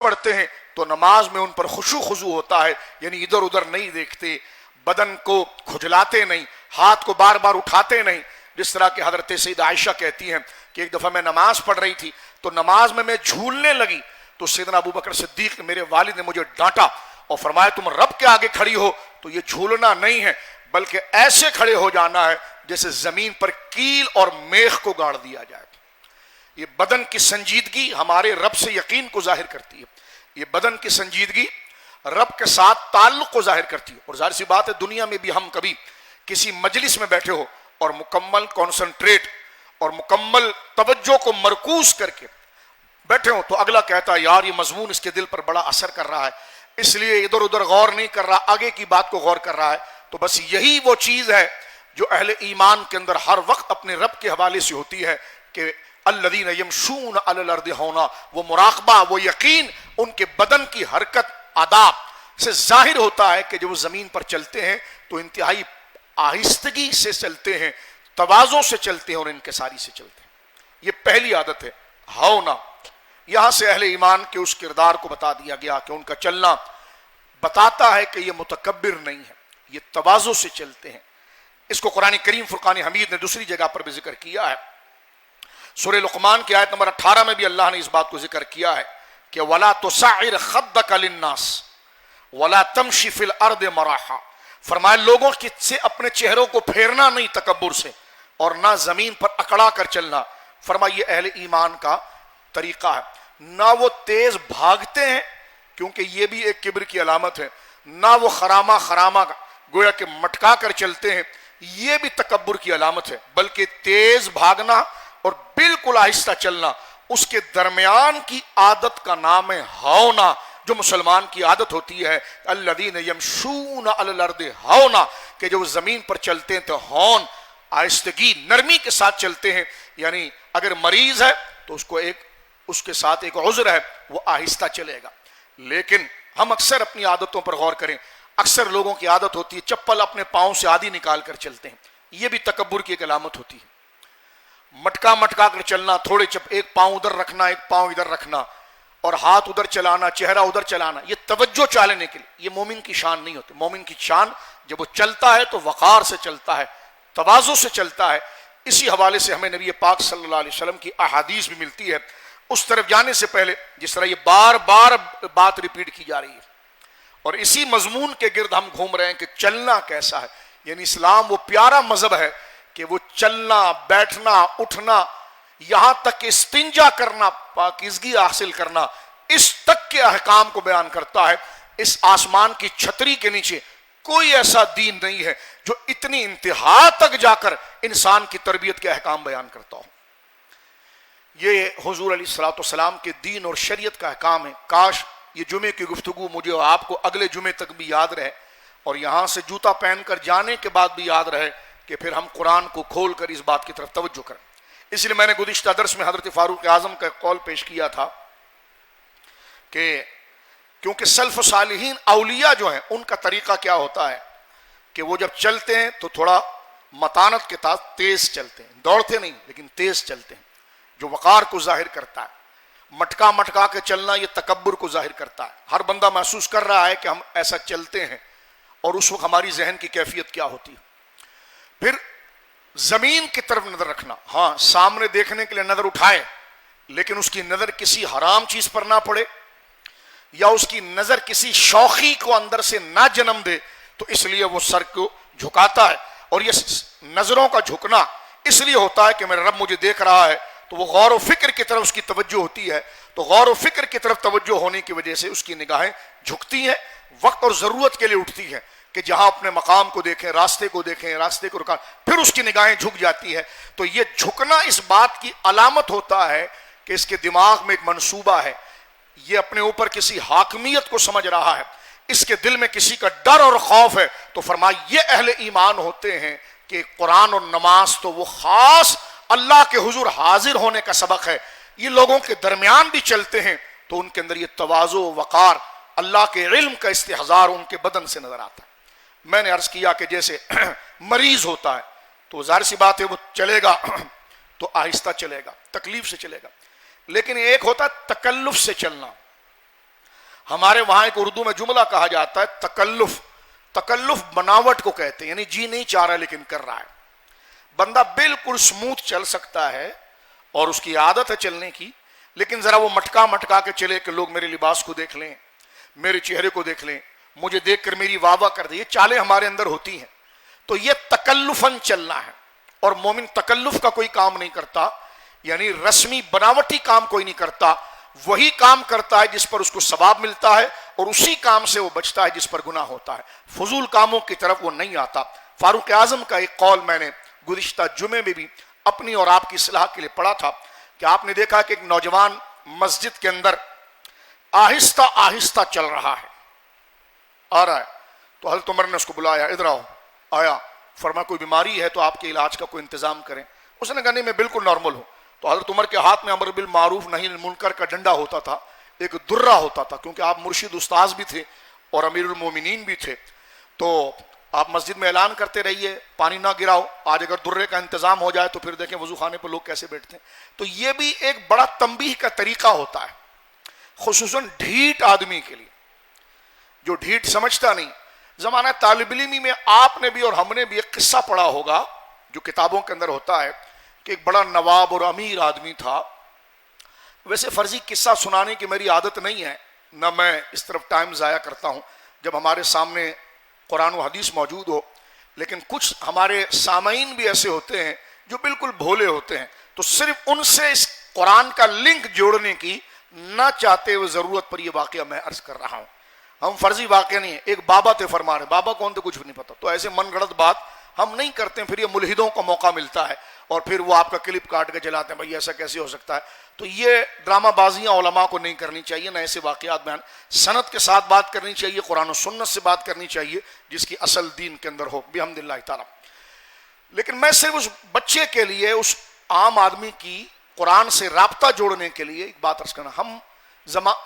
پڑھتے ہیں تو نماز میں ان پر خشوع خضوع ہوتا ہے، یعنی ادھر ادھر نہیں دیکھتے، بدن کو کھجلاتے نہیں، ہاتھ کو بار بار اٹھاتے نہیں. جس طرح کہ حضرت سیدہ عائشہ کہتی ہیں کہ ایک دفعہ میں نماز پڑھ رہی تھی تو نماز میں جھولنے لگی تو سیدنا ابو بکر صدیق میرے والد نے مجھے ڈانٹا اور فرمایا تم رب کے آگے کھڑی ہو تو یہ جھولنا نہیں ہے بلکہ ایسے کھڑے ہو جانا ہے جیسے زمین پر کیل اور میخ کو گاڑ دیا جائے. یہ بدن کی سنجیدگی ہمارے رب سے یقین کو ظاہر کرتی ہے. یہ بدن کی سنجیدگی رب کے ساتھ تعلق کو ظاہر کرتی ہے. اور ظاہر سی بات ہے دنیا میں بھی ہم کبھی کسی مجلس میں بیٹھے ہو اور مکمل کانسنٹریٹ اور مکمل توجہ کو مرکوز کر کے بیٹھے ہو تو اگلا کہتا ہے یار یہ مضمون اس کے دل پر بڑا اثر کر رہا ہے اس لیے ادھر ادھر غور نہیں کر رہا، آگے کی بات کو غور کر رہا ہے. تو بس یہی وہ چیز ہے جو اہل ایمان کے اندر ہر وقت اپنے رب کے حوالے سے ہوتی ہے کہ الذین یمشون علی الارض ہونا، وہ مراقبہ، وہ یقین ان کے بدن کی حرکت آداب سے ظاہر ہوتا ہے کہ جب وہ زمین پر چلتے ہیں تو انتہائی آہستگی سے چلتے ہیں، تواضع سے چلتے ہیں اور انکساری سے چلتے ہیں. یہ پہلی عادت ہے ہونا. یہاں سے اہل ایمان کے اس کردار کو بتا دیا گیا کہ ان کا چلنا بتاتا ہے کہ یہ متکبر نہیں ہے، یہ تواضع سے چلتے ہیں. اس کو قرآن کریم فرقان حمید نے دوسری جگہ پر بھی ذکر کیا ہے. سورہ لقمان کی آیت نمبر 18 میں بھی اللہ نے اس بات کو ذکر کیا ہے کہ وَلَا تُسَعِّرْ خَدَّكَ لِلنَّاسِ وَلَا تَمْشِ فِي الْأَرْضِ مَرَحًا. فرمایا لوگوں سے اپنے چہروں کو پھیرنا نہیں تکبر سے اور نہ زمین پر اکڑا کر چلنا. فرمایا یہ اہل ایمان کا طریقہ ہے. نہ وہ تیز بھاگتے ہیں کیونکہ یہ بھی ایک کبر کی علامت ہے، نہ وہ خرامہ گویا کہ مٹکا کر چلتے ہیں، یہ بھی تکبر کی علامت ہے. بلکہ تیز بھاگنا اور بالکل آہستہ چلنا اس کے درمیان کی عادت کا نام ہے ہونا، جو مسلمان کی عادت ہوتی ہے. الذین یمشون علی الارض ہونا، کہ جو زمین پر چلتے ہیں تو ہون، آہستگی، نرمی کے ساتھ چلتے ہیں. یعنی اگر مریض ہے تو اس کے ساتھ ایک عذر ہے، وہ آہستہ چلے گا. لیکن ہم اکثر اپنی عادتوں پر غور کریں، اکثر لوگوں کی عادت ہوتی ہے چپل اپنے پاؤں سے آدھی نکال کر چلتے ہیں. یہ بھی تکبر کی ایک علامت ہوتی ہے. مٹکا کر چلنا، تھوڑے ایک پاؤں ادھر رکھنا، ایک پاؤں ادھر رکھنا اور ہاتھ ادھر چلانا، چہرہ ادھر چلانا، یہ توجہ چالنے کے لیے، یہ مومن کی شان نہیں ہوتی. مومن کی شان جب وہ چلتا ہے تو وقار سے چلتا ہے، تواضع سے چلتا ہے. اسی حوالے سے ہمیں نبی پاک صلی اللہ علیہ وسلم کی احادیث بھی ملتی ہے. اس طرف جانے سے پہلے جس طرح یہ بار بار بات ریپیٹ کی جا رہی ہے اور اسی مضمون کے گرد ہم گھوم رہے ہیں کہ چلنا کیسا ہے. یعنی اسلام وہ پیارا مذہب ہے کہ وہ چلنا، بیٹھنا، اٹھنا، یہاں تک کہ استنجا کرنا، پاکیزگی حاصل کرنا، اس تک کے احکام کو بیان کرتا ہے. اس آسمان کی چھتری کے نیچے کوئی ایسا دین نہیں ہے جو اتنی انتہا تک جا کر انسان کی تربیت کے احکام بیان کرتا ہو. یہ حضور علیہ الصلوۃ والسلام کے دین اور شریعت کا احکام ہے. کاش یہ جمعے کی گفتگو مجھے اور آپ کو اگلے جمعے تک بھی یاد رہے اور یہاں سے جوتا پہن کر جانے کے بعد بھی یاد رہے کہ پھر ہم قرآن کو کھول کر اس بات کی طرف توجہ کریں. اس لیے میں نے گزشتہ درس میں حضرت فاروق اعظم کا قول پیش کیا تھا کہ کیونکہ سلف و صالحین اولیاء جو ہیں ان کا طریقہ کیا ہوتا ہے کہ وہ جب چلتے ہیں تو تھوڑا متانت کے ساتھ تیز چلتے ہیں، دوڑتے نہیں لیکن تیز چلتے ہیں، جو وقار کو ظاہر کرتا ہے. مٹکا کے چلنا یہ تکبر کو ظاہر کرتا ہے. ہر بندہ محسوس کر رہا ہے کہ ہم ایسا چلتے ہیں اور اس وقت ہماری ذہن کی کیفیت کیا ہوتی ہے. پھر زمین کی طرف نظر رکھنا، ہاں سامنے دیکھنے کے لیے نظر اٹھائے لیکن اس کی نظر کسی حرام چیز پر نہ پڑے یا اس کی نظر کسی شوخی کو اندر سے نہ جنم دے، تو اس لیے وہ سر کو جھکاتا ہے. اور یہ نظروں کا جھکنا اس لیے ہوتا ہے کہ میرا رب مجھے دیکھ رہا ہے، تو وہ غور و فکر کی طرف اس کی توجہ ہوتی ہے. تو غور و فکر کی طرف توجہ ہونے کی وجہ سے اس کی نگاہیں جھکتی ہیں، وقت اور ضرورت کے لیے اٹھتی ہیں کہ جہاں اپنے مقام کو دیکھیں، راستے کو رکا، پھر اس کی نگاہیں جھک جاتی ہے. تو یہ جھکنا اس بات کی علامت ہوتا ہے کہ اس کے دماغ میں ایک منصوبہ ہے، یہ اپنے اوپر کسی حاکمیت کو سمجھ رہا ہے، اس کے دل میں کسی کا ڈر اور خوف ہے. تو فرمایا یہ اہل ایمان ہوتے ہیں کہ قرآن اور نماز تو وہ خاص اللہ کے حضور حاضر ہونے کا سبق ہے. یہ لوگوں کے درمیان بھی چلتے ہیں تو ان کے اندر یہ تواضع و وقار، اللہ کے علم کا استحضار ان کے بدن سے نظر آتا ہے. میں نے عرض کیا کہ جیسے مریض ہوتا ہے تو ظاہر سی بات ہے وہ چلے گا تو آہستہ چلے گا، تکلیف سے چلے گا. لیکن ایک ہوتا ہے تکلف سے چلنا، ہمارے وہاں ایک اردو میں جملہ کہا جاتا ہے تکلف. تکلف بناوٹ کو کہتے ہیں، یعنی جی نہیں چاہ رہا لیکن کر رہا ہے. بندہ بالکل سموتھ چل سکتا ہے اور اس کی عادت ہے چلنے کی، لیکن ذرا وہ مٹکا مٹکا کے چلے کہ لوگ میرے لباس کو دیکھ لیں، میرے چہرے کو دیکھ لیں، مجھے دیکھ کر میری واہ واہ کر دیں. یہ چالیں ہمارے اندر ہوتی ہیں. تو یہ تکلفاً چلنا ہے. اور مومن تکلف کا کوئی کام نہیں کرتا، یعنی رسمی بناوٹی کام کوئی نہیں کرتا. وہی کام کرتا ہے جس پر اس کو ثواب ملتا ہے، اور اسی کام سے وہ بچتا ہے جس پر گناہ ہوتا ہے. فضول کاموں کی طرف وہ نہیں آتا. فاروق اعظم کا ایک قول میں نے گزشتہ جمعے میں بھی اپنی اور آپ کی اصلاح کے لیے پڑھا تھا کہ آپ نے دیکھا کہ ایک نوجوان مسجد کے اندر آہستہ آہستہ چل رہا ہے، آ رہا ہے. تو حضرت عمر نے اس کو بلایا، ادھر آؤ. آیا، فرمایا کوئی بیماری ہے تو آپ کے علاج کا کوئی انتظام کریں. اس نے کہا نہیں میں بالکل نارمل ہوں. تو حضرت عمر کے ہاتھ میں امر بالمعروف نہی عن المنکر کا ڈنڈا ہوتا تھا، ایک درہ ہوتا تھا، کیونکہ آپ مرشد استاذ بھی تھے اور امیر المومنین بھی تھے. تو آپ مسجد میں اعلان کرتے رہیے پانی نہ گراؤ. آج اگر درے کا انتظام ہو جائے تو پھر دیکھیں وضو خانے پہ لوگ کیسے بیٹھتے ہیں. تو یہ بھی ایک بڑا تنبیہ کا طریقہ ہوتا ہے، خصوصاً ڈھیٹ آدمی کے لیے جو ڈھیٹ سمجھتا نہیں. زمانہ طالب علمی میں آپ نے بھی اور ہم نے بھی ایک قصہ پڑھا ہوگا جو کتابوں کے اندر ہوتا ہے کہ ایک بڑا نواب اور امیر آدمی تھا. ویسے فرضی قصہ سنانے کی میری عادت نہیں ہے، نہ میں اس طرف ٹائم ضائع کرتا ہوں جب ہمارے سامنے قرآن و حدیث موجود ہو. لیکن کچھ ہمارے سامعین بھی ایسے ہوتے ہیں جو بالکل بھولے ہوتے ہیں، تو صرف ان سے اس قرآن کا لنک جوڑنے کی نہ چاہتے ہوئے ضرورت پر یہ واقعہ میں عرض کر رہا ہوں. ہم فرضی واقعہ نہیں ہے. ایک بابا تھے فرما رہے، بابا کون تھے کچھ بھی نہیں پتا. تو ایسے من گڑت بات ہم نہیں کرتے ہیں، پھر یہ ملحدوں کو موقع ملتا ہے اور پھر وہ آپ کا کلپ کاٹ کے چلاتے ہیں بھائی ایسا کیسے ہو سکتا ہے. تو یہ ڈرامہ بازیاں علماء کو نہیں کرنی چاہیے، نہ ایسے واقعات بیان. سند کے ساتھ بات کرنی چاہیے، قرآن و سنت سے بات کرنی چاہیے جس کی اصل دین کے اندر ہو بحمد اللہ تعالی. لیکن میں صرف اس بچے کے لیے، اس عام آدمی کی قرآن سے رابطہ جوڑنے کے لیے ایک بات عرض کرنا. ہم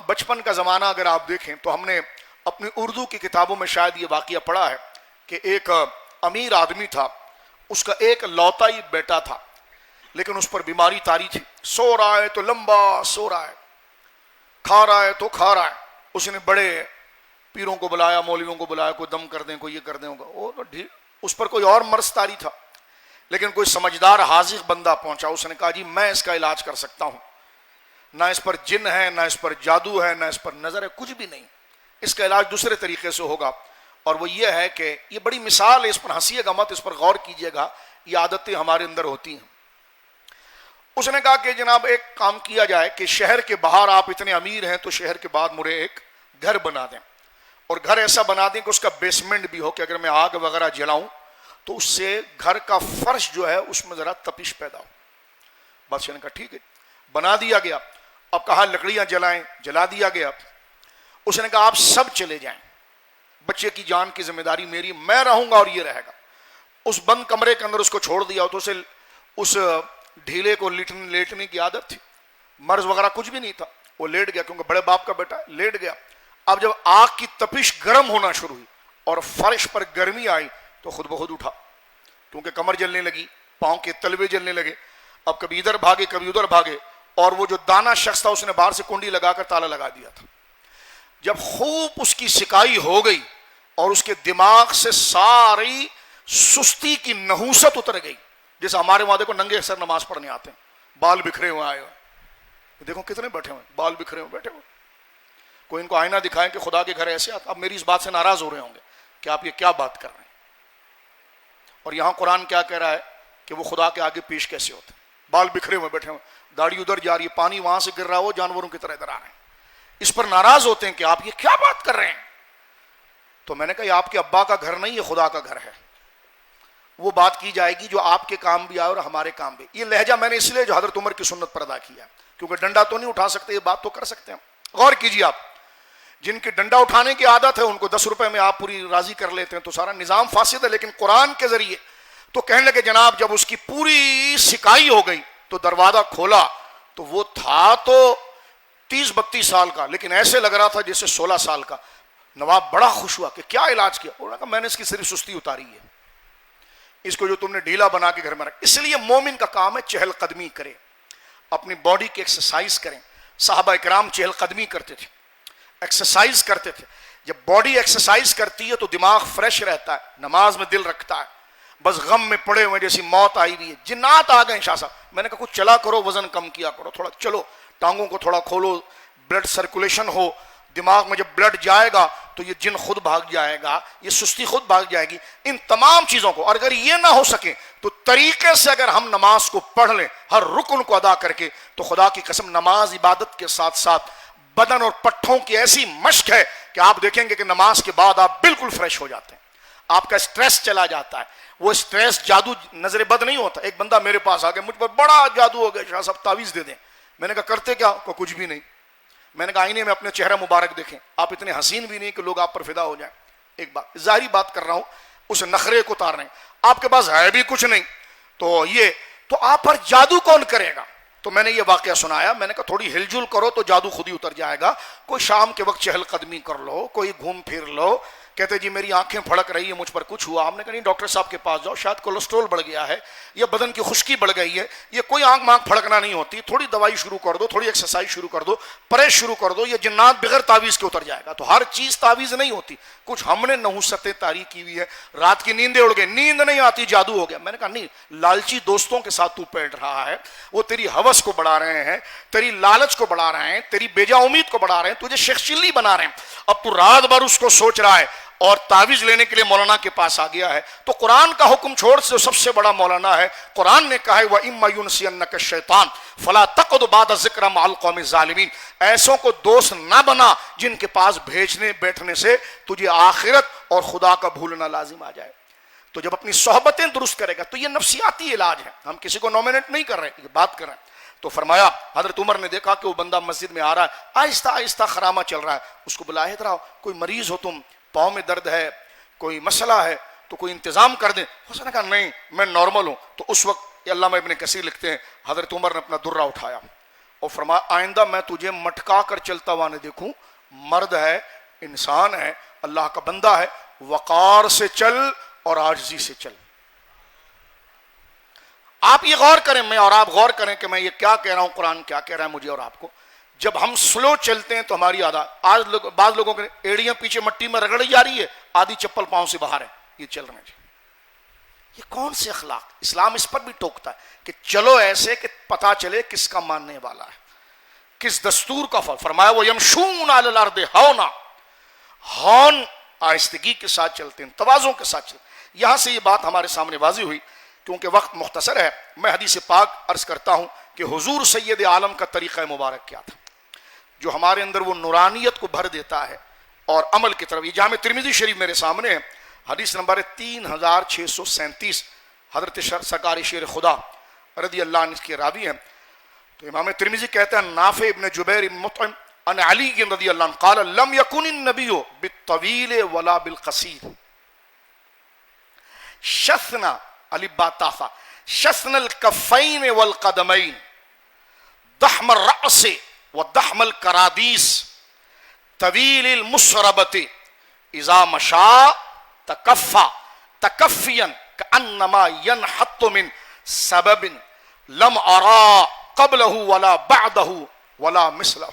بچپن کا زمانہ اگر آپ دیکھیں تو ہم نے اپنی اردو کی کتابوں میں شاید یہ واقعہ پڑھا ہے کہ ایک امیر آدمی تھا، اس کا ایک لوتا ہی بیٹا تھا، لیکن اس پر بیماری طاری تھی. سو رہا ہے تو لمبا سو رہا ہے، کھا رہا ہے تو کھا رہا ہے. اس نے بڑے پیروں کو بلایا، مولویوں کو بلایا، کوئی دم کر دیں کوئی یہ کر دیں ہوگا. اس پر کوئی اور مرض طاری تھا، لیکن کوئی سمجھدار حاذق بندہ پہنچا. اس نے کہا جی میں اس کا علاج کر سکتا ہوں، نہ اس پر جن ہے، نہ اس پر جادو ہے، نہ اس پر نظر ہے، کچھ بھی نہیں. اس کا علاج دوسرے طریقے سے ہوگا، اور وہ یہ ہے کہ یہ بڑی مثال ہے، اس پر ہنسیے گا مت، اس پر غور کیجئے گا، یہ عادتیں ہمارے اندر ہوتی ہیں. اس نے کہا کہ جناب ایک کام کیا جائے کہ شہر کے باہر آپ اتنے امیر ہیں تو شہر کے بعد مجھے ایک گھر بنا دیں، اور گھر ایسا بنا دیں کہ اس کا بیسمنٹ بھی ہو کہ اگر میں آگ وغیرہ جلاؤں تو اس سے گھر کا فرش جو ہے اس میں ذرا تپش پیدا ہو. بادشاہ نے کہا ٹھیک ہے، بنا دیا گیا. اب کہا لکڑیاں جلائیں، جلا دیا گیا. اس نے کہا آپ سب چلے جائیں، بچے کی جان کی ذمہ داری میری، میں رہوں گا اور یہ رہے گا. اس بند کمرے کے اندر اس کو چھوڑ دیا. تو اسے اس ڈھیلے کو لیٹنے کی عادت تھی، مرض وغیرہ کچھ بھی نہیں تھا. وہ لیٹ گیا کیونکہ بڑے باپ کا بیٹا لیٹ گیا. اب جب آگ کی تپش گرم ہونا شروع ہوئی اور فرش پر گرمی آئی تو خود بخود اٹھا، کیونکہ کمر جلنے لگی، پاؤں کے تلوے جلنے لگے. اب کبھی ادھر بھاگے کبھی ادھر بھاگے، اور وہ جو دانا شخص تھا اس نے باہر سے کنڈی لگا کر تالا لگا دیا تھا. جب خوب اس کی سکائی ہو گئی اور اس کے دماغ سے ساری سستی کی نحوست اتر گئی، جیسے ہمارے وہاں دیکھو ننگے سر نماز پڑھنے آتے ہیں، بال بکھرے ہوئے آئے ہوئے، دیکھو کتنے بیٹھے ہوئے بال بکھرے ہوئے بیٹھے ہوئے. کوئی ان کو آئینہ دکھائیں کہ خدا کے گھر ایسے آتا. اب میری اس بات سے ناراض ہو رہے ہوں گے کہ آپ یہ کیا بات کر رہے ہیں. اور یہاں قرآن کیا کہہ رہا ہے کہ وہ خدا کے آگے پیش کیسے ہوتے ہیں. بال بکھرے ہوئے بیٹھے ہوئے، داڑھی ادھر جا رہی ہے، پانی وہاں سے گر رہا ہو، جانوروں کی طرح ادھر آ رہے ہیں. اس پر ناراض ہوتے ہیں کہ آپ یہ کیا بات کر رہے ہیں. تو میں نے کہا یہ آپ کے ابا کا گھر نہیں، یہ خدا کا گھر ہے. وہ بات کی جائے گی جو آپ کے کام بھی آئے اور ہمارے کام بھی. یہ لہجہ میں نے اس لیے جو حضرت عمر کی سنت پر ادا کیا، کیونکہ ڈنڈا تو نہیں اٹھا سکتے، یہ بات تو کر سکتے ہیں. غور کیجیے، آپ جن کی ڈنڈا اٹھانے کی عادت ہے ان کو 10 روپے میں آپ پوری راضی کر لیتے ہیں تو سارا نظام فاسد ہے. لیکن قرآن کے ذریعے تو کہنے لگے جناب جب اس کی پوری سکائی ہو گئی تو دروازہ کھولا تو وہ تھا تو 30-32 سال کا، لیکن ایسے لگ رہا تھا جیسے 16 سال کا. نواب بڑا خوش ہوا کہ کیا علاج کیا. انہوں نے کہا میں نے اس کی صرف سستی اتاری ہے، اس کو جو تم نے ڈھیلا بنا کے گھر میں رکھ. اس لیے مومن کا کام ہے چہل قدمی کرے، اپنی باڈی کی ایکسرسائز کریں. صحابہ کرام چہل قدمی کرتے تھے. ایکسرسائز کرتے تھے. جب باڈی ایکسرسائز کرتی ہے تو دماغ فریش رہتا ہے, نماز میں دل رکھتا ہے. بس غم میں پڑے ہوئے جیسی موت آئی ہوئی ہے, جنات آ گئے شاہ صاحب. میں نے کہا کچھ چلا کرو, وزن کم کیا کرو, تھوڑا چلو, ٹانگوں کو تھوڑا کھولو, بلڈ سرکولیشن ہو. دماغ میں جب بلڈ جائے گا تو یہ جن خود بھاگ جائے گا, یہ سستی خود بھاگ جائے گی. ان تمام چیزوں کو, اور اگر یہ نہ ہو سکے تو طریقے سے اگر ہم نماز کو پڑھ لیں ہر رکن کو ادا کر کے, تو خدا کی قسم نماز عبادت کے ساتھ ساتھ بدن اور پٹھوں کی ایسی مشق ہے کہ آپ دیکھیں گے کہ نماز کے بعد آپ بالکل فریش ہو جاتے ہیں. آپ کا سٹریس چلا جاتا ہے. وہ سٹریس جادو نظر بد نہیں ہوتا. ایک بندہ میرے پاس آ گیا, مجھ پر بڑا جادو ہو گیا شاہ صاحب, تعویذ دے دیں. میں نے کہا کرتے کیا؟ کو کچھ بھی نہیں. میں نے کہا آئینے میں اپنے چہرہ مبارک دیکھیں, آپ اتنے حسین بھی نہیں کہ لوگ آپ پر فدا ہو جائیں. ایک بات ظاہری بات کر رہا ہوں, اس نخرے کو اتار رہے ہیں. آپ کے پاس ہے بھی کچھ نہیں, تو یہ تو آپ پر جادو کون کرے گا؟ تو میں نے یہ واقعہ سنایا. میں نے کہا تھوڑی ہل جل کرو تو جادو خود ہی اتر جائے گا. کوئی شام کے وقت چہل قدمی کر لو, کوئی گھوم پھر لو. کہتے جی میری آنکھیں پھڑک رہی ہیں, مجھ پر کچھ ہوا. ہم نے کہا نہیں, ڈاکٹر صاحب کے پاس جاؤ, شاید کولیسٹرول بڑھ گیا ہے یا بدن کی خشکی بڑھ گئی ہے. یہ کوئی آنکھ مانکھ پھڑکنا نہیں ہوتی. تھوڑی دوائی شروع کر دو, تھوڑی ایکسرسائز شروع کر دو, پرہیز شروع کر دو, یہ جنات بغیر تعویذ کے اتر جائے گا. تو ہر چیز تعویذ نہیں ہوتی. کچھ ہم نے نحوستیں تاریخ کی ہوئی ہے. رات کی نیندیں اڑ گئی, نیند نہیں آتی, جادو ہو گیا. میں نے کہا نہیں, لالچی دوستوں کے ساتھ تو پیٹ رہا ہے, وہ تیری ہوس کو بڑھا رہے ہیں, تیری لالچ کو بڑھا رہے ہیں, تیری بیجا امید کو بڑھا رہے ہیں, تجھے شیخ چلی بنا رہے ہیں. اب تو رات بھر اس کو سوچ رہا ہے اور تعویذ لینے کے لیے مولانا کے پاس آ گیا ہے. تو قرآن کا حکم چھوڑ سے سب سے بڑا مولانا ہے. قرآن نے کہا ہے وَإِمَّا يُنْسِيَنَّكَ الشَّيْطَانُ فَلَا تَقْعُدْ بَعْدَ الذِّكْرِ مَعَ الْقَوْمِ الظَّالِمِينَ. ایسوں کو دوست نہ بنا جن کے پاس بھیجنے بیٹھنے سے تجھے آخرت اور خدا کا بھولنا لازم آ جائے. تو جب اپنی صحبتیں درست کرے گا, تو یہ نفسیاتی علاج ہے, ہم کسی کو نومینیٹ نہیں کر رہے, یہ بات کر رہے ہیں. تو فرمایا حضرت عمر نے دیکھا کہ وہ بندہ مسجد میں آ رہا ہے, آہستہ آہستہ خرامہ چل رہا ہے. اس کو بلایا, ادھر آؤ, کوئی مریض ہو تم, پاؤں میں درد ہے, کوئی مسئلہ ہے, تو کوئی انتظام کر دیں. اس نے کہا نہیں میں نارمل ہوں. تو اس وقت علامہ ابن کثیر لکھتے ہیں حضرت عمر نے اپنا درہ اٹھایا اور فرمایا آئندہ میں تجھے مٹکا کر چلتا ہوا نہ دیکھوں. مرد ہے, انسان ہے, اللہ کا بندہ ہے, وقار سے چل اور عاجزی سے چل. آپ یہ غور کریں, میں اور آپ غور کریں کہ میں یہ کیا کہہ رہا ہوں, قرآن کیا کہہ رہا ہے مجھے اور آپ کو. جب ہم سلو چلتے ہیں تو ہماری عادت, آج بعض لوگوں کے ایڑیاں پیچھے مٹی میں رگڑی جا رہی ہے, آدھی چپل پاؤں سے باہر ہے, یہ چل رہے ہیں. یہ کون سے اخلاق؟ اسلام اس پر بھی ٹوکتا ہے کہ چلو ایسے کہ پتا چلے کس کا ماننے والا ہے, کس دستور کا فرق. فرمایا وہ یمشون علی الارض ہونا, ہون آہستگی کے ساتھ چلتے ہیں, تواضع کے ساتھ چلتے ہیں. یہاں سے یہ بات ہمارے سامنے واضح ہوئی. کیونکہ وقت مختصر ہے, میں حدیث پاک عرض کرتا ہوں کہ حضور سید عالم کا طریقہ مبارک کیا تھا, جو ہمارے اندر وہ نورانیت کو بھر دیتا ہے اور عمل کی طرف. یہ جامع ترمذی شریف میرے سامنے ہے, حدیث نمبر 3637, حضرت سرکار شیر خدا رضی اللہ عنہ کے راوی ہیں. تو امام ترمذی کہتے ہیں نافع ابن جبیر مطعم ان علی رضی اللہ عنہ قال لم يكن النبي بالطويل ولا بالقصير شثنا علی باتافا شثن الکفین والقدمین ضخم الرأس وضخم الکرادیس طویل المسربت اذا مشا تکفا تکفیا کانما ینحط من سبب لم ارا قبلہ ولا بعدہ ولا مثلہ.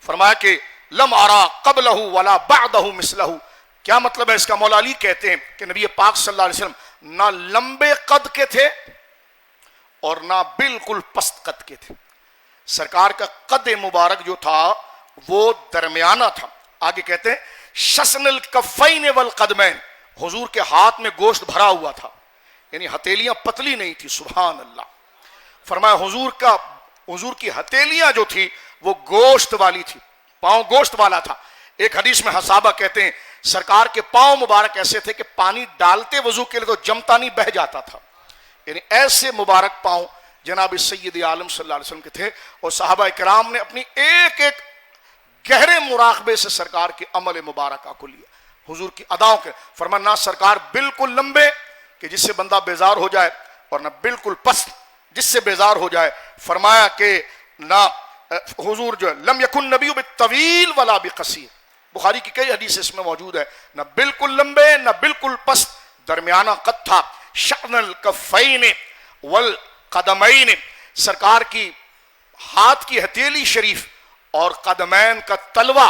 فرمایا کہ لم ارا قبلہ ولا بعدہ مثلہ. کیا مطلب ہے اس کا؟ مولا علی کہتے ہیں کہ نبی پاک صلی اللہ علیہ وسلم نہ لمبے قد کے تھے اور نہ بالکل پست قد کے تھے. سرکار کا قد مبارک جو تھا وہ درمیانہ تھا. آگے کہتے ہیں شسن الکفین والقدمین, حضور کے ہاتھ میں گوشت بھرا ہوا تھا, یعنی ہتھیلیاں پتلی نہیں تھی. سبحان اللہ. فرمایا حضور کی ہتھیلیاں جو تھی وہ گوشت والی تھی, پاؤں گوشت والا تھا. ایک حدیث میں صحابہ کہتے ہیں سرکار کے پاؤں مبارک ایسے تھے کہ پانی ڈالتے وضو کے لیے تو جمتا نہیں, بہ جاتا تھا. یعنی ایسے مبارک پاؤں جناب سید عالم صلی اللہ علیہ وسلم کے تھے. اور صحابہ کرام نے اپنی ایک ایک گہرے مراقبے سے سرکار کے عمل مبارکہ کو لیا, حضور کی اداؤں کے. فرمایا نہ سرکار بالکل لمبے کہ جس سے بندہ بیزار ہو جائے, اور نہ بالکل پست جس سے بیزار ہو جائے. فرمایا کہ نہ حضور جو لم یکن نبی بالطویل ولا بقصیر, بخاری کی کئی حدیث اس میں موجود ہے, نہ بالکل لمبے نہ بالکل پست, درمیانہ قد تھا. شأن الکفین والقدمین, سرکار کی ہاتھ کی ہتھیلی شریف اور قدمین کا تلوا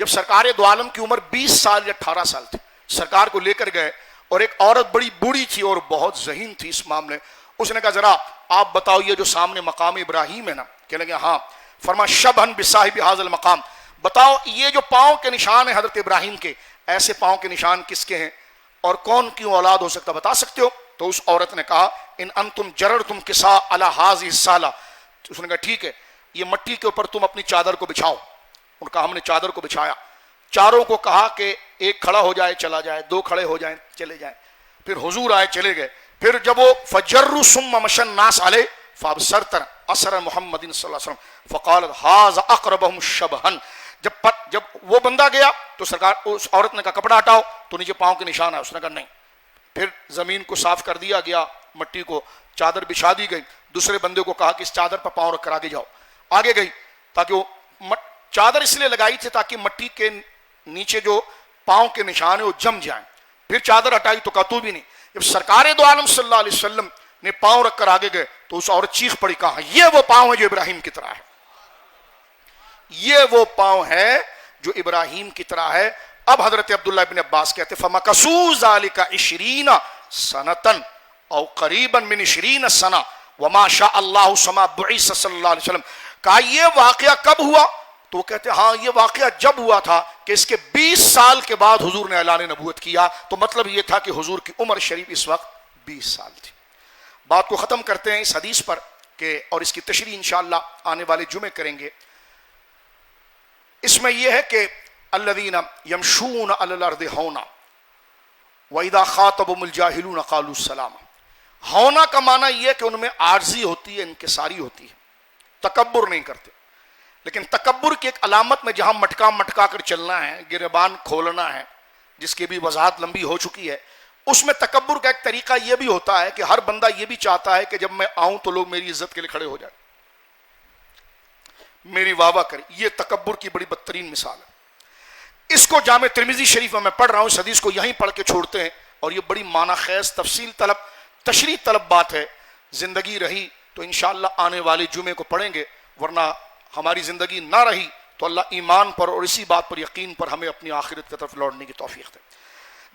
جب سرکار دو عالم کی عمر 20 سال یا 18 سال تھی، سرکار کو لے کر گئے اور ایک عورت بڑی بوڑھی تھی اور بہت ذہین تھی اس معاملے. اس نے کہا ذرا آپ بتاؤ یہ جو سامنے مقام ابراہیم ہے نا، کہنے لگے ہاں. فرما شبہن بصاحب ھذا المقام، بتاؤ یہ جو پاؤں کے نشان ہیں حضرت ابراہیم کے، ایسے پاؤں کے نشان کس کے ہیں اور کون کی اولاد ہو سکتا، بتا سکتے ہو؟ تو اس عورت نے کہا ان انتم جررتم کسا علی ھذہ الصالہ. اس نے کہا ٹھیک ہے، یہ مٹی کے اوپر تم اپنی چادر کو بچھاؤ. ان کا ہم نے چادر کو بچھایا. چاروں کو کہا کہ ایک کھڑا ہو جائے چلا جائے، دو کھڑے ہو جائیں چلے جائیں. پھر حضور آئے چلے گئے. پھر جب وہ فجروا ثم مشى الناس علیہ فابصرت اثر محمد صلی اللہ علیہ وسلم فقالت ھذا اقربهم شبہا. جب وہ بندہ گیا تو سرکار اس عورت نے کہا کپڑا ہٹاؤ تو نیچے پاؤں کے نشان ہے. اس نے کہا نہیں. پھر زمین کو صاف کر دیا گیا، مٹی کو، چادر بچھا دی گئی. دوسرے بندے کو کہا کہ اس چادر پر پاؤں رکھ کر آگے جاؤ. آگے گئی تاکہ وہ چادر اس لیے لگائی تھی تاکہ مٹی کے نیچے جو پاؤں کے نشان ہیں وہ جم جائیں. پھر چادر ہٹائی تو کہا تو بھی نہیں. جب سرکار دو عالم صلی اللہ علیہ وسلم نے پاؤں رکھ کر آگے گئے تو اس عورت چیخ پڑی، کہا یہ وہ پاؤں ہے جو ابراہیم کی طرح ہے، یہ وہ پاؤں ہے جو ابراہیم کی طرح ہے. اب حضرت عبداللہ ابن عباس کہتے فَمَكَثُوا ذَلِكَ 20 سَنَةً او قریبا من 20 سنہ وما شاء اللہ ثم بعث صلی اللہ علیہ وسلم. کہا یہ واقعہ کب ہوا؟ تو وہ کہتے ہیں ہاں یہ واقعہ جب ہوا تھا کہ اس کے 20 سال کے بعد حضور نے اعلان نبوت کیا. تو مطلب یہ تھا کہ حضور کی عمر شریف اس وقت 20 سال تھی. بات کو ختم کرتے ہیں اس حدیث پر کہ اور اس کی تشریح انشاءاللہ آنے والے جمعے کریں گے. اس میں یہ ہے کہ الذین یمشون علی الارض ہونا واذا خاطبهم الجاہلون قالوا السلام. ہونا کا معنی یہ ہے کہ ان میں عاجزی ہوتی ہے، انکساری ہوتی ہے، تکبر نہیں کرتے. لیکن تکبر کی ایک علامت میں جہاں مٹکا کر چلنا ہے، گریبان کھولنا ہے، جس کی بھی وضاحت لمبی ہو چکی ہے، اس میں تکبر کا ایک طریقہ یہ بھی ہوتا ہے کہ ہر بندہ یہ بھی چاہتا ہے کہ جب میں آؤں تو لوگ میری عزت کے لیے کھڑے ہو جائیں، میری واہ واہ کریں. یہ تکبر کی بڑی بدترین مثال ہے. اس کو جامع ترمذی شریف میں پڑھ رہا ہوں، اس حدیث کو یہیں پڑھ کے چھوڑتے ہیں. اور یہ بڑی معنی خیز تفصیل طلب تشریح طلب بات ہے. زندگی رہی تو انشاءاللہ آنے والے جمعے کو پڑھیں گے، ورنہ ہماری زندگی نہ رہی تو اللہ ایمان پر اور اسی بات پر یقین پر ہمیں اپنی آخرت کی طرف لوٹنے کی توفیق دے.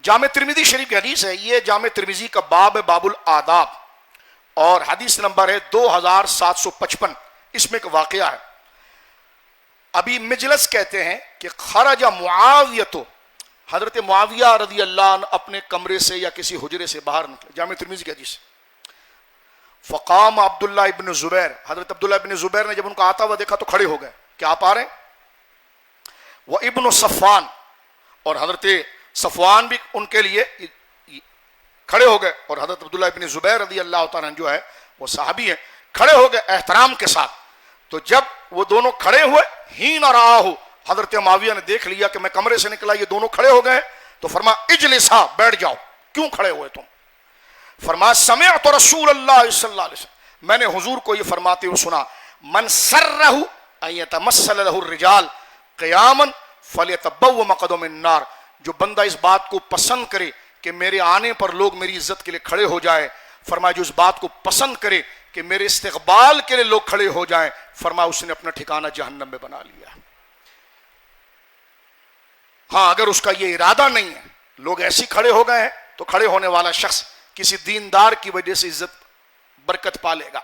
جامع ترمذی شریف کی حدیث ہے. یہ جامع ترمذی کا باب ہے، باب الآداب، اور حدیث نمبر ہے 2755. اس میں ایک واقعہ ہے. ابھی مجلس کہتے ہیں کہ خرج معاویہ، حضرت معاویہ رضی اللہ عنہ اپنے کمرے سے یا کسی حجرے سے باہر نکلے. جامع ترمذی کی حدیث. فقام عبداللہ ابن زبیر، حضرت عبداللہ ابن زبیر نے جب ان کو آتا ہوا دیکھا تو کھڑے ہو گئے کہ آپ آ رہے ہیں. وہ ابن صفوان، اور حضرت صفوان بھی ان کے لیے کھڑے ہو گئے. اور حضرت عبداللہ ابن زبیر رضی اللہ تعالیٰ جو ہے وہ صحابی ہیں، کھڑے ہو گئے احترام کے ساتھ. تو جب وہ دونوں کھڑے ہوئے، ہی نہ رہا ہو، حضرت معاویہ نے دیکھ لیا کہ میں کمرے سے نکلا یہ دونوں کھڑے ہو گئے، تو فرما اجلسا، بیٹھ جاؤ، کیوں کھڑے ہوئے تم؟ فرما سمعت رسول اللہ صلی اللہ علیہ وسلم، میں نے حضور کو یہ فرماتے ہوئے سنا، من سرہ ان یتمثل لہ الرجال قیاما فلیتبوأ مقعدہ من النار. جو بندہ اس بات کو پسند کرے کہ میرے آنے پر لوگ میری عزت کے لیے کھڑے ہو جائے، فرمایا جو اس بات کو پسند کرے کہ میرے استقبال کے لیے لوگ کھڑے ہو جائیں، فرمایا اس نے اپنا ٹھکانہ جہنم میں بنا لیا. ہاں اگر اس کا یہ ارادہ نہیں ہے، لوگ ایسے کھڑے ہو گئے ہیں، تو کھڑے ہونے والا شخص کسی دیندار کی وجہ سے عزت برکت پا لے گا.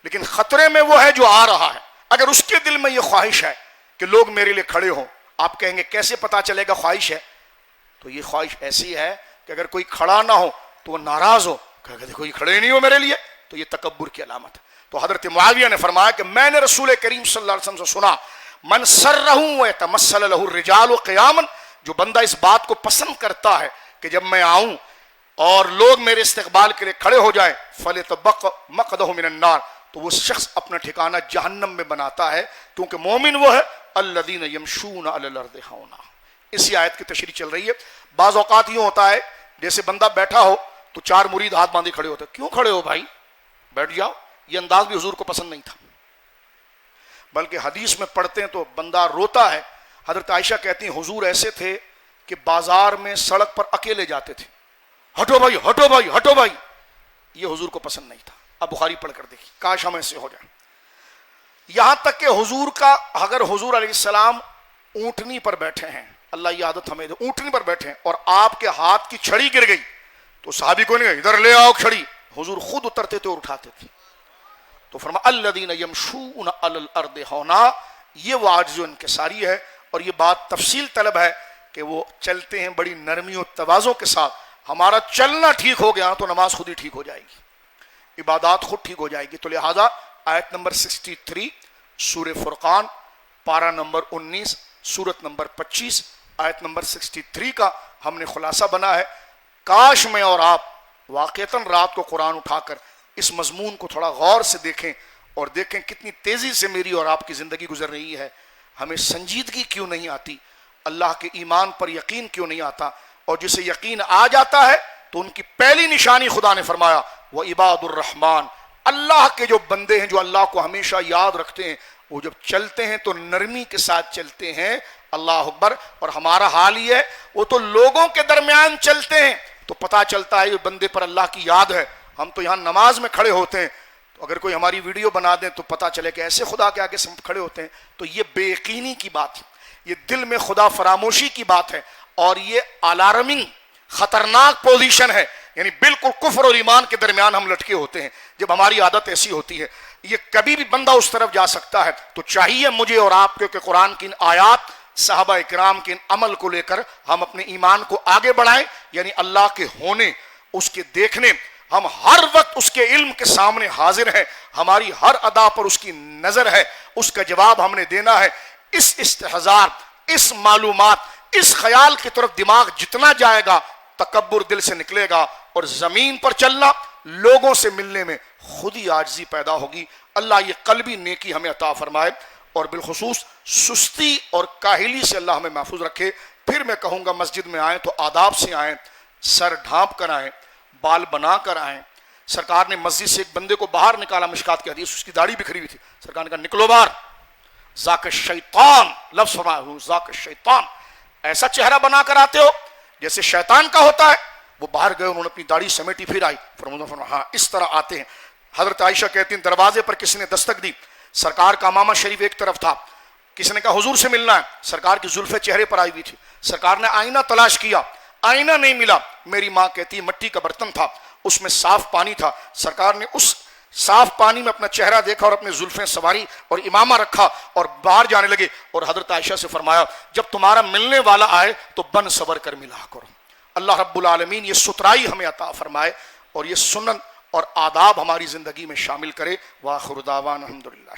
لیکن خطرے میں وہ ہے جو آ رہا ہے. اگر اس کے دل میں یہ خواہش ہے کہ لوگ میرے لیے کھڑے ہوں، آپ کہیں گے کیسے پتا چلے گا خواہش ہے؟ تو یہ خواہش ایسی ہے کہ اگر کوئی کھڑا نہ ہو تو وہ ناراض ہو، کہ دیکھو یہ کھڑے نہیں ہو میرے لیے، تو یہ تکبر کی علامت ہے. تو حضرت معاویہ نے فرمایا کہ میں نے رسول کریم صلی اللہ علیہ وسلم سے سنا، من سرہ ویتمثل لہ الرجال قیاما، جو بندہ اس بات کو پسند کرتا ہے کہ جب میں آؤں اور لوگ میرے استقبال کے لیے کھڑے ہو جائیں، فلیتبوأ مقعدہ من النار، تو وہ شخص اپنا ٹھکانہ جہنم میں بناتا ہے. کیونکہ مومن وہ ہے الذین یمشون علی الارض ہونا. اسی آیت کی تشریح چل رہی ہے. بعض اوقات یوں ہوتا ہے جیسے بندہ بیٹھا ہو تو چار مرید ہاتھ باندھے کھڑے ہوتے ہیں، کیوں کھڑے ہو بھائی، بیٹھ جاؤ. یہ انداز بھی حضور کو پسند نہیں تھا، بلکہ حدیث میں پڑھتے ہیں تو بندہ روتا ہے. حضرت عائشہ کہتی ہیں حضور ایسے تھے کہ بازار میں سڑک پر اکیلے جاتے تھے، ہٹو بھائی ہٹو بھائی ہٹو بھائی. یہ حضور کو پسند نہیں تھا. اب بخاری پڑھ کر دیکھیں، کاش ہم ایسے ہو جائیں. یہاں تک کہ حضور کا، اگر حضور علیہ السلام اونٹنی پر بیٹھے ہیں, اللہ یہ عادت ہمیں دے, اونٹنی پر بیٹھے ہیں اور آپ کے ہاتھ کی چھڑی گر گئی تو صحابی کو نہیں کہا ادھر لے آؤ چھڑی, حضور خود اترتے تھے اور اٹھاتے تھے. تو فرمایا الذین یمشون علی الارض ہونا, یہ وہ عاجز و انکساری ہے. اور یہ بات تفصیل طلب ہے کہ وہ چلتے ہیں بڑی نرمی و تواضع کے ساتھ. ہمارا چلنا ٹھیک ہو گیا تو نماز خود ہی ٹھیک ہو جائے گی, عبادات خود ٹھیک ہو جائے گی. تو لہذا آیت نمبر 63 سورہ فرقان پارہ نمبر 19 سورت نمبر 25 آیت نمبر 63 کا ہم نے خلاصہ بنا ہے. کاش میں اور آپ واقعتاً رات کو قرآن اٹھا کر اس مضمون کو تھوڑا غور سے دیکھیں اور دیکھیں کتنی تیزی سے میری اور آپ کی زندگی گزر رہی ہے. ہمیں سنجیدگی کیوں نہیں آتی, اللہ کے ایمان پر یقین کیوں نہیں آتا. اور جسے یقین آ جاتا ہے تو ان کی پہلی نشانی خدا نے فرمایا وہ عباد الرحمن, اللہ کے جو بندے ہیں جو اللہ کو ہمیشہ یاد رکھتے ہیں, وہ جب چلتے ہیں تو نرمی کے ساتھ چلتے ہیں. اللہ اکبر. اور ہمارا حال یہ ہے, وہ تو لوگوں کے درمیان چلتے ہیں تو پتہ چلتا ہے یہ بندے پر اللہ کی یاد ہے. ہم تو یہاں نماز میں کھڑے ہوتے ہیں تو اگر کوئی ہماری ویڈیو بنا دیں تو پتہ چلے کہ ایسے خدا کے آگے سب کھڑے ہوتے ہیں. تو یہ بے یقینی کی بات ہے, یہ دل میں خدا فراموشی کی بات ہے, اور یہ الارمنگ خطرناک پوزیشن ہے. یعنی بالکل کفر اور ایمان کے درمیان ہم لٹکے ہوتے ہیں جب ہماری عادت ایسی ہوتی ہے. یہ کبھی بھی بندہ اس طرف جا سکتا ہے. تو چاہیے مجھے اور آپ کو کہ قرآن کی ان آیات, صحابہ اکرام کے ان عمل کو لے کر ہم اپنے ایمان کو آگے بڑھائیں. یعنی اللہ کے ہونے, اس کے دیکھنے, ہم ہر وقت اس کے علم کے سامنے حاضر ہیں, ہماری ہر ادا پر اس کی نظر ہے, اس کا جواب ہم نے دینا ہے. اس استحضار, اس معلومات, اس خیال کی طرف دماغ جتنا جائے گا تکبر دل سے نکلے گا, اور زمین پر چلنا, لوگوں سے ملنے میں خود ہی عاجزی پیدا ہوگی. اللہ یہ قلبی نیکی ہمیں عطا فرمائے, اور بالخصوص سستی اور کاہلی سے اللہ ہمیں محفوظ رکھے. پھر میں کہوں گا مسجد میں آئیں تو آداب سے آئیں, سر ڈھانپ کر آئیں, بال بنا کر آئیں. سرکار نے مسجد سے ایک بندے کو باہر نکالا, مشکات کی حدیث, اس کی داڑھی بکھری ہوئی تھی. سرکار نے کہا نکلو باہر. ذاک الشیطان, لفظ فرمایا ہوں ذاک الشیطان, ایسا چہرہ بنا کر آتے ہو جیسے شیطان کا ہوتا ہے. وہ باہر گئے, انہوں نے اپنی داڑھی سمیٹی, پھر آئی. فرمایا ہاں اس طرح آتے ہیں. حضرت عائشہ کہتی ہیں دروازے پر کسی نے دستک دی, سرکار کا امامہ شریف ایک طرف تھا, کسی نے کہا حضور سے ملنا ہے. سرکار کی زلفیں چہرے پر آئی ہوئی تھی. سرکار نے آئینہ تلاش کیا, آئینہ نہیں ملا. میری ماں کہتی ہے مٹی کا برتن تھا, اس میں صاف پانی تھا. سرکار نے اس صاف پانی میں اپنا چہرہ دیکھا اور اپنے زلفیں سواری اور امامہ رکھا اور باہر جانے لگے. اور حضرت عائشہ سے فرمایا جب تمہارا ملنے والا آئے تو بن صبر کر ملا کرو. اللہ رب العالمین یہ سترائی ہمیں عطا فرمائے اور یہ سنن اور آداب ہماری زندگی میں شامل کرے. وآخر دعوانا الحمدللہ.